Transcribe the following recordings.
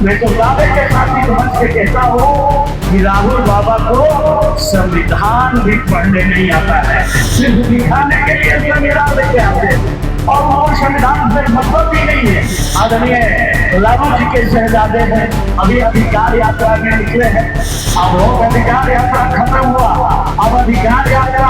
मैं तो दावे के साथ ही मंच से कहता हूँ कि राहुल बाबा को संविधान भी पढ़ने नहीं आता है, सिर्फ दिखाने के लिए संविधान लेके आते हैं और वो संविधान से मतलब भी नहीं है। आदरणीय लालू जी के शहजादे हैं, अभी अधिकार यात्रा में निकले हैं। अब वो अधिकार यात्रा खत्म हुआ, अब अधिकार यात्रा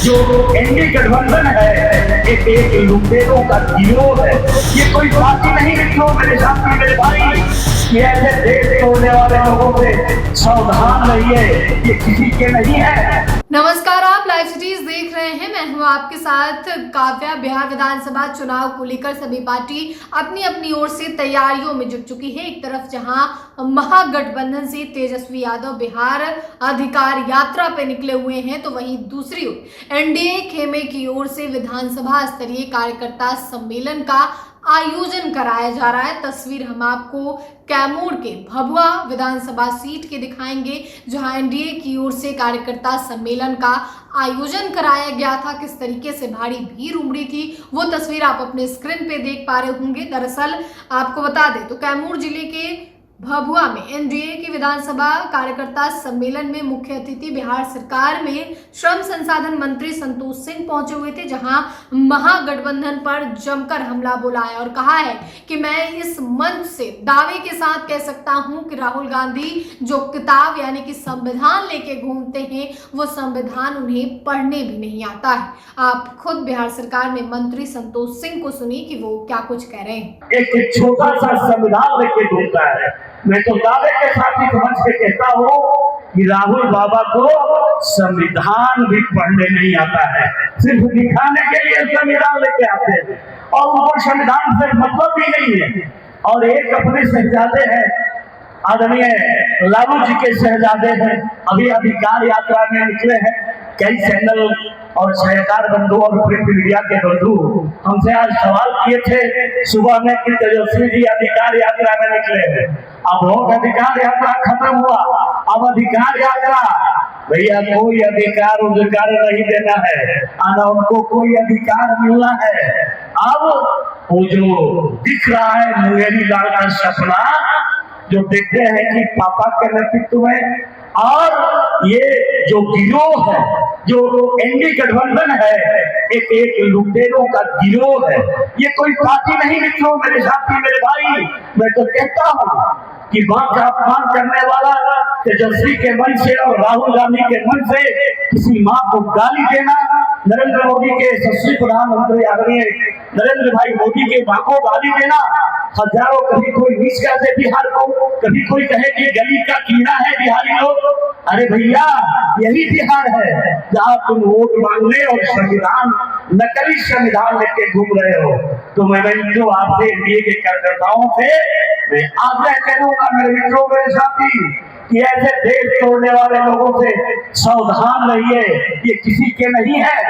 जो एनडीए गठबंधन है एक लुटेरों का गिरोह है। ये कोई पार्टी नहीं मित्रों, मेरे साथी मेरे भाई, ये ऐसे देश तोड़ने वाले लोगों से सावधान रहिए, ये किसी के नहीं है। नमस्कार, आप लाइव सिटीज देख रहे हैं। मैं हूं आपके साथ काव्या। बिहार विधानसभा चुनाव को लेकर सभी पार्टी अपनी अपनी ओर से तैयारियों में जुट चुकी है। एक तरफ जहां महागठबंधन से तेजस्वी यादव बिहार अधिकार यात्रा पे निकले हुए हैं, तो वहीं दूसरी ओर एनडीए खेमे की ओर से विधानसभा स्तरीय कार्यकर्ता सम्मेलन का आयोजन कराया जा रहा है। तस्वीर हम आपको कैमूर के भभुआ विधानसभा सीट के दिखाएंगे, जहां एनडीए की ओर से कार्यकर्ता सम्मेलन का आयोजन कराया गया था। किस तरीके से भारी भीड़ उमड़ी थी वो तस्वीर आप अपने स्क्रीन पे देख पा रहे होंगे। दरअसल आपको बता दें तो कैमूर जिले के भभुआ में एनडीए की विधानसभा कार्यकर्ता सम्मेलन में मुख्य अतिथि बिहार सरकार में श्रम संसाधन मंत्री संतोष सिंह पहुंचे हुए थे, जहां महागठबंधन पर जमकर हमला बोला है और कहा है कि मैं इस मंच से दावे के साथ कह सकता हूं कि राहुल गांधी जो किताब यानी कि संविधान लेके घूमते हैं, वो संविधान उन्हें पढ़ने भी नहीं आता है। आप खुद बिहार सरकार में मंत्री संतोष सिंह को सुनिए कि वो क्या कुछ कह रहे हैं। एक छोटा सा संविधान लेके घूमता है। मैं तो दावे के साथ ही समझ के कहता हूँ कि राहुल बाबा को संविधान भी पढ़ने नहीं आता है, सिर्फ दिखाने के लिए संविधान लेके आते हैं और उनको संविधान से मतलब भी नहीं है। और एक अपने शहजादे हैं, आदरणीय लालू जी के शहजादे हैं, अभी अधिकार यात्रा में निकले हैं। कई चैनल और छायाकार बंधु और प्रिंट मीडिया के बंधु हमसे आज सवाल किए थे सुबह में कि तेजस्वी जी अधिकार यात्रा में निकले हैं। अब वो अधिकार यात्रा खत्म हुआ, अब अधिकार यात्रा भैया कोई अधिकार उधिकार नहीं देना है, आना उनको कोई अधिकार मिलना है। अब वो जो दिख रहा है मुंगेरी लाल का सपना, जो देखते हैं कि पापा के नेतृत्व में और ये जो गिरोह है, जो एनडीए गठबंधन है एक लुटेरों का गिरोह है। ये कोई पार्टी नहीं मित्रों, मेरे साथी मेरे भाई, मैं तो कहता हूँ कि मां का अपमान करने वाला तेजस्वी के मन से और राहुल गांधी के मन से किसी मां को गाली देना, नरेंद्र मोदी के यशस्वी प्रधानमंत्री आदरणीय नरेंद्र भाई मोदी के मां को गाली देना, हजारों कभी कोई मिस कर दे बिहार को, कभी कोई कहे कि गली का कीड़ा है बिहारी लोग। अरे भैया यही बिहार है जहाँ तुम वोट मांगने और संविधान नकली संविधान लेके घूम रहे हो। तो मैं जो आपसे एनडीए के कार्यकर्ताओं से मैं आग्रह करूंगा मेरे मित्रों मेरे साथी कि ऐसे देश तोड़ने वाले लोगों से सावधान रहिए, ये किसी के नहीं है।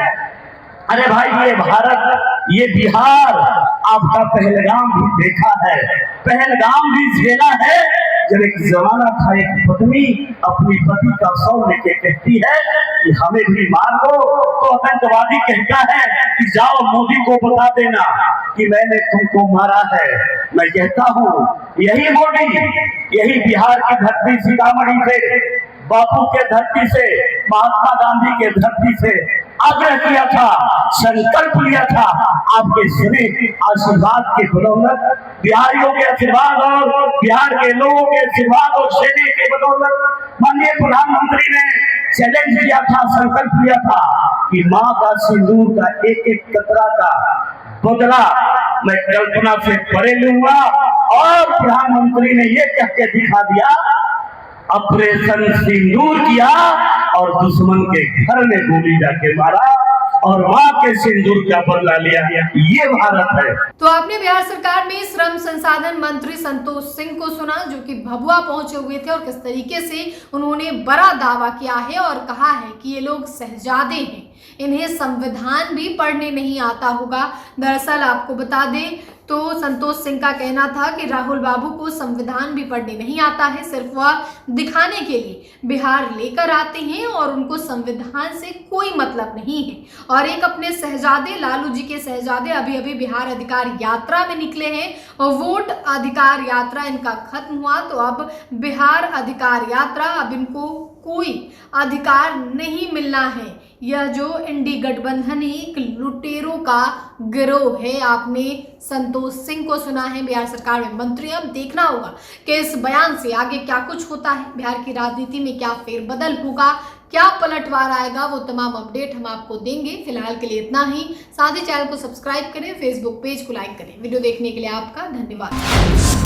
अरे भाई ये भारत ये बिहार आपका पहलगाम भी देखा है, पहलगाम भी झेला है। जब एक जमाना था एक पत्नी अपनी पति का शव लेके कहती है कि हमें भी मार दो, तो आतंकवादी कहता है कि जाओ मोदी को बता देना कि मैंने तुमको मारा है। मैं कहता हूँ यही मोदी, यही बिहार की धरती सीतामढ़ी से, बापू के धरती से, महात्मा गांधी के धरती से आग्रह किया था, संकल्प लिया था। आपके सभी आशीर्वाद के बदौलत, बिहारियों के आशीर्वाद और बिहार के लोगों के आशीर्वाद और सेने के बदौलत माननीय प्रधानमंत्री ने चैलेंज किया था, संकल्प लिया था कि मां का सिंदूर का एक एक कतरा का बदला मैं कल्पना से परे लूंगा। और प्रधानमंत्री ने ये कह के दिखा दिया, ऑपरेशन सिंदूर किया और दुश्मन के घर में गोली जाके मारा और मां के सिंदूर का बदला लिया। ये भारत है। तो आपने बिहार सरकार में श्रम संसाधन मंत्री संतोष सिंह को सुना, जो कि भभुआ पहुंचे हुए थे और किस तरीके से उन्होंने बड़ा दावा किया है और कहा है कि ये लोग शहजादे हैं, इन्हें संविधान भी पढ़ने नहीं आता होगा। दरअसल आपको बता दें तो संतोष सिंह का कहना था कि राहुल बाबू को संविधान भी पढ़ने नहीं आता है, सिर्फ वह दिखाने के लिए बिहार लेकर आते हैं और उनको संविधान से कोई मतलब नहीं है। और एक अपने शहजादे, लालू जी के शहजादे अभी अभी बिहार अधिकार यात्रा में निकले हैं और वोट अधिकार यात्रा इनका खत्म हुआ, तो अब बिहार अधिकार यात्रा, अब इनको कोई अधिकार नहीं मिलना है। यह जो इंडी गठबंधन एक लुटेरों का गिरोह है। आपने संतोष सिंह को सुना है, बिहार सरकार में मंत्री। अब देखना होगा कि इस बयान से आगे क्या कुछ होता है, बिहार की राजनीति में क्या फेरबदल होगा, क्या पलटवार आएगा, वो तमाम अपडेट हम आपको देंगे। फिलहाल के लिए इतना ही। साथ ही चैनल को सब्सक्राइब करें, फेसबुक पेज को लाइक करें। वीडियो देखने के लिए आपका धन्यवाद।